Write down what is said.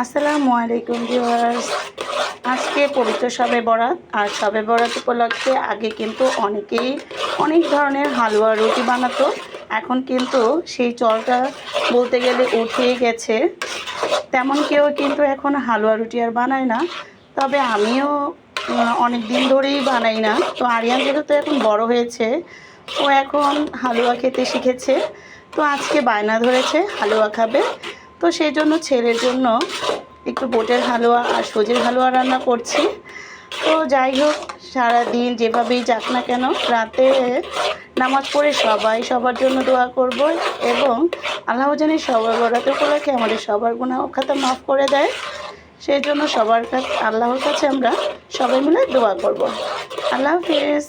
আসসালামু আলাইকুম ভিউয়ার্স। আজকে পবিত্র শবে বরাত, আর শবে বরাত উপলক্ষে আগে কিন্তু অনেকেই অনেক ধরনের হালুয়া রুটি বানাতো। এখন কিন্তু সেই চলটা বলতে গেলে উঠেই গেছে। তেমন কেউ কিন্তু এখন হালুয়া রুটি আর বানায় না। তবে আমিও অনেক দিন ধরেই বানাই না। তো আরিয়ান যেহেতু এখন বড় হয়েছে, ও এখন হালুয়া খেতে শিখেছে। তো আজকে বায়না ধরেছে হালুয়া খাবে। তো সেই জন্য ছেলের জন্য একটু বোটের হালুয়া আর সুজির হালুয়া রান্না করছি। তো যাই হোক, সারাদিন যেভাবেই যাক না কেন, রাতে নামাজ পড়ে সবাই সবার জন্য দোয়া করব, এবং আল্লাহ জানি সবার বরাত উপলক্ষে আমাদের সবার গুনাহ খাতা মাফ করে দেয়। সেই জন্য সবার কাছে, আল্লাহর কাছে আমরা সবাই মিলে দোয়া করব। আল্লাহ হাফেজ।